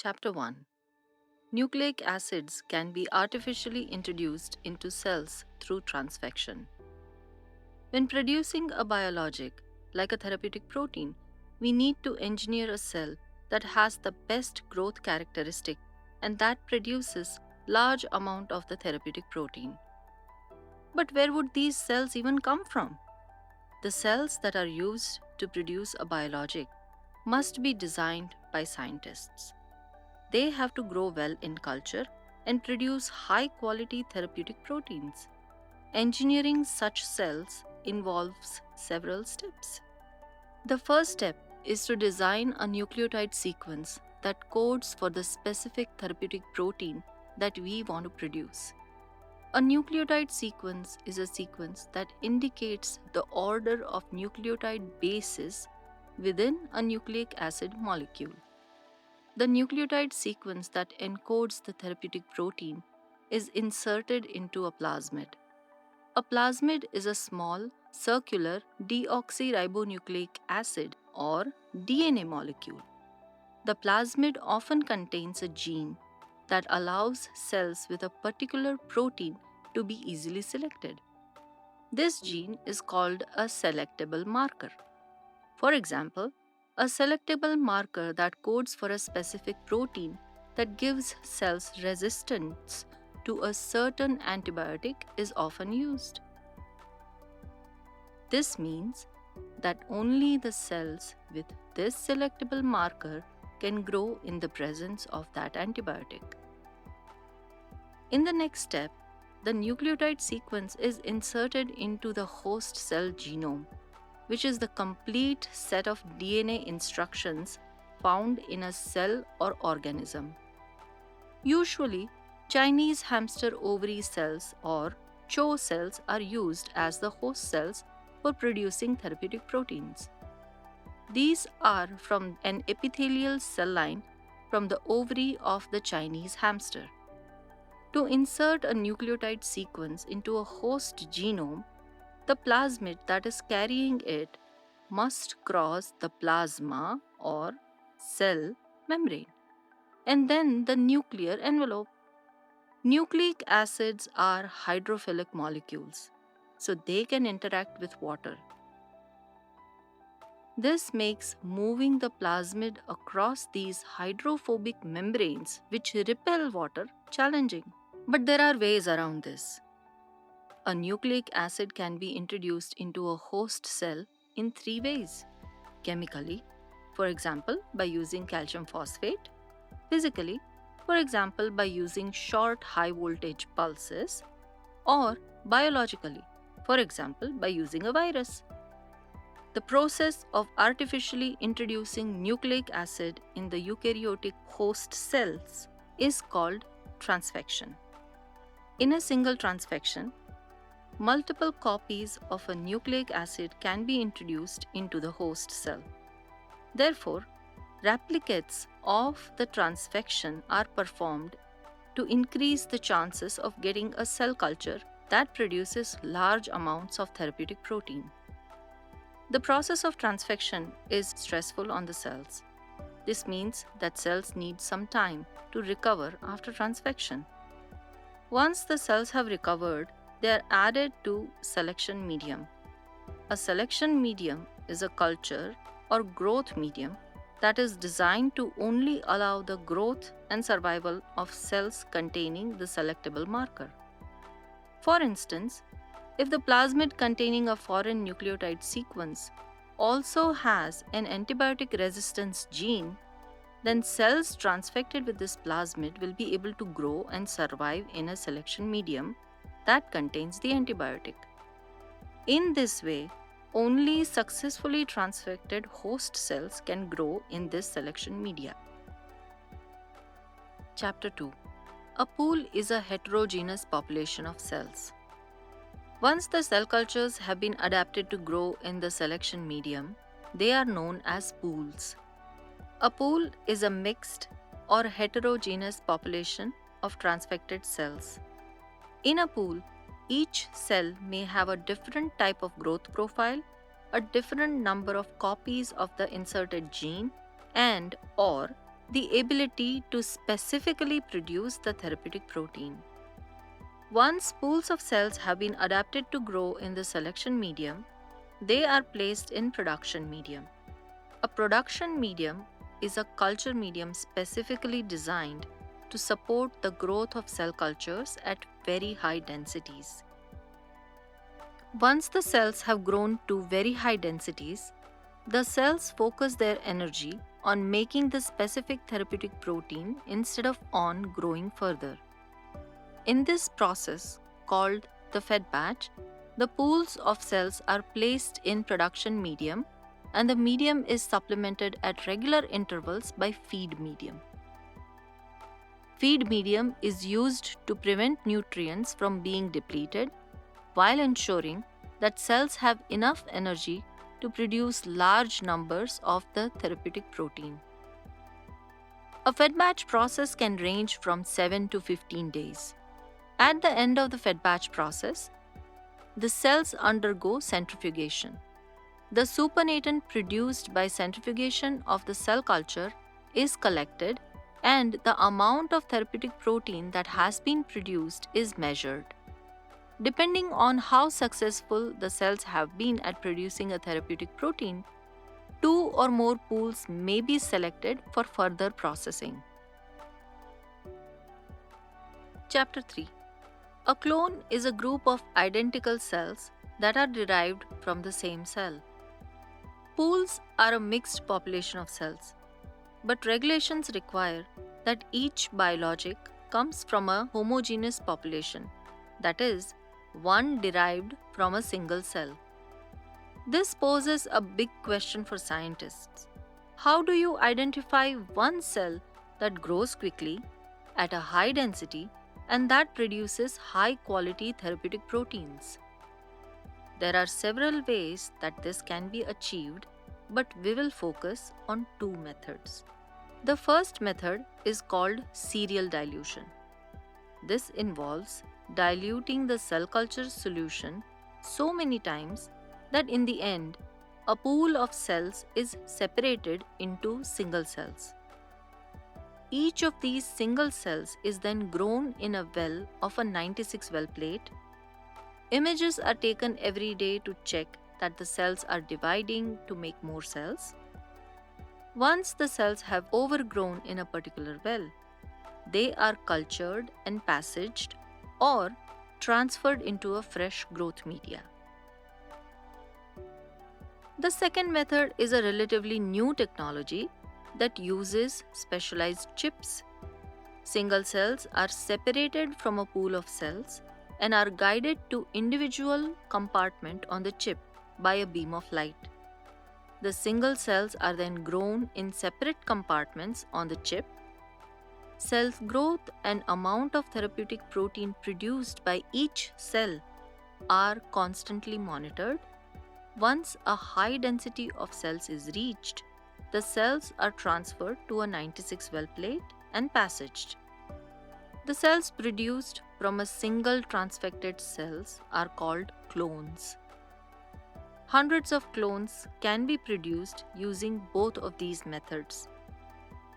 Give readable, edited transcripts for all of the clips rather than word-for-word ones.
Chapter 1. Nucleic acids can be artificially introduced into cells through transfection. When producing a biologic, like a therapeutic protein, we need to engineer a cell that has the best growth characteristic and that produces large amount of the therapeutic protein. But where would these cells even come from? The cells that are used to produce a biologic must be designed by scientists. They have to grow well in culture and produce high quality therapeutic proteins. Engineering such cells involves several steps. The first step is to design a nucleotide sequence that codes for the specific therapeutic protein that we want to produce. A nucleotide sequence is a sequence that indicates the order of nucleotide bases within a nucleic acid molecule. The nucleotide sequence that encodes the therapeutic protein is inserted into a plasmid. A plasmid is a small, circular deoxyribonucleic acid or DNA molecule. The plasmid often contains a gene that allows cells with a particular protein to be easily selected. This gene is called a selectable marker. For example, a selectable marker that codes for a specific protein that gives cells resistance to a certain antibiotic is often used. This means that only the cells with this selectable marker can grow in the presence of that antibiotic. In the next step, the nucleotide sequence is inserted into the host cell genome, which is the complete set of DNA instructions found in a cell or organism. Usually, Chinese hamster ovary cells or CHO cells are used as the host cells for producing therapeutic proteins. These are from an epithelial cell line from the ovary of the Chinese hamster. To insert a nucleotide sequence into a host genome, the plasmid that is carrying it must cross the plasma or cell membrane and then the nuclear envelope. Nucleic acids are hydrophilic molecules, so they can interact with water. This makes moving the plasmid across these hydrophobic membranes, which repel water, challenging. But there are ways around this. A nucleic acid can be introduced into a host cell in three ways: chemically, for example, by using calcium phosphate; physically, for example, by using short high voltage pulses; or biologically, for example, by using a virus. The process of artificially introducing nucleic acid in the eukaryotic host cells is called transfection. In a single transfection, multiple copies of a nucleic acid can be introduced into the host cell. Therefore, replicates of the transfection are performed to increase the chances of getting a cell culture that produces large amounts of therapeutic protein. The process of transfection is stressful on the cells. This means that cells need some time to recover after transfection. Once the cells have recovered, they are added to selection medium. A selection medium is a culture or growth medium that is designed to only allow the growth and survival of cells containing the selectable marker. For instance, if the plasmid containing a foreign nucleotide sequence also has an antibiotic resistance gene, then cells transfected with this plasmid will be able to grow and survive in a selection medium that contains the antibiotic. In this way, only successfully transfected host cells can grow in this selection media. Chapter 2. A pool is a heterogeneous population of cells. Once the cell cultures have been adapted to grow in the selection medium, they are known as pools. A pool is a mixed or heterogeneous population of transfected cells. In a pool, each cell may have a different type of growth profile, a different number of copies of the inserted gene, and/or the ability to specifically produce the therapeutic protein. Once pools of cells have been adapted to grow in the selection medium, they are placed in production medium. A production medium is a culture medium specifically designed to support the growth of cell cultures at very high densities. Once the cells have grown to very high densities, the cells focus their energy on making the specific therapeutic protein instead of on growing further. In this process, called the fed batch, the pools of cells are placed in production medium and the medium is supplemented at regular intervals by feed medium. Feed medium is used to prevent nutrients from being depleted while ensuring that cells have enough energy to produce large numbers of the therapeutic protein. A fed batch process can range from 7 to 15 days. At the end of the fed batch process, the cells undergo centrifugation. The supernatant produced by centrifugation of the cell culture is collected and the amount of therapeutic protein that has been produced is measured. Depending on how successful the cells have been at producing a therapeutic protein, 2 or more pools may be selected for further processing. Chapter 3. A clone is a group of identical cells that are derived from the same cell. Pools are a mixed population of cells, but regulations require that each biologic comes from a homogeneous population, that is, one derived from a single cell. This poses a big question for scientists. How do you identify one cell that grows quickly, at a high density, and that produces high-quality therapeutic proteins? There are several ways that this can be achieved, but we will focus on 2 methods. The first method is called serial dilution. This involves diluting the cell culture solution so many times that in the end, a pool of cells is separated into single cells. Each of these single cells is then grown in a well of a 96 well plate. Images are taken every day to check that the cells are dividing to make more cells. Once the cells have overgrown in a particular well, they are cultured and passaged or transferred into a fresh growth media. The second method is a relatively new technology that uses specialized chips. Single cells are separated from a pool of cells and are guided to individual compartment on the chip by a beam of light. The single cells are then grown in separate compartments on the chip. Cell's growth and amount of therapeutic protein produced by each cell are constantly monitored. Once a high density of cells is reached, the cells are transferred to a 96 well plate and passaged. The cells produced from a single transfected cells are called clones. Hundreds of clones can be produced using both of these methods.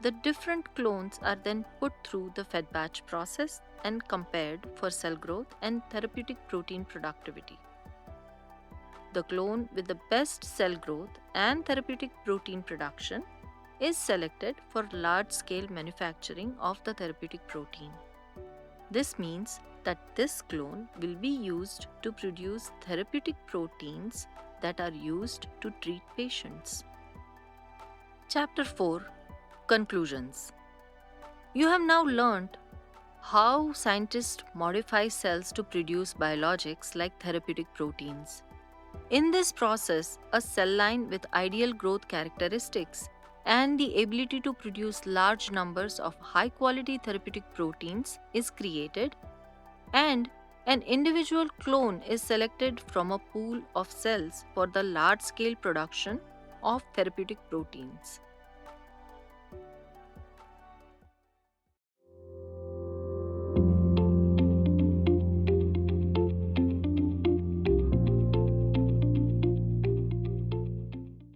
The different clones are then put through the fed batch process and compared for cell growth and therapeutic protein productivity. The clone with the best cell growth and therapeutic protein production is selected for large-scale manufacturing of the therapeutic protein. This means that this clone will be used to produce therapeutic proteins that are used to treat patients. Chapter 4. Conclusions. You have now learned how scientists modify cells to produce biologics like therapeutic proteins. In this process, a cell line with ideal growth characteristics and the ability to produce large numbers of high-quality therapeutic proteins is created, and an individual clone is selected from a pool of cells for the large-scale production of therapeutic proteins.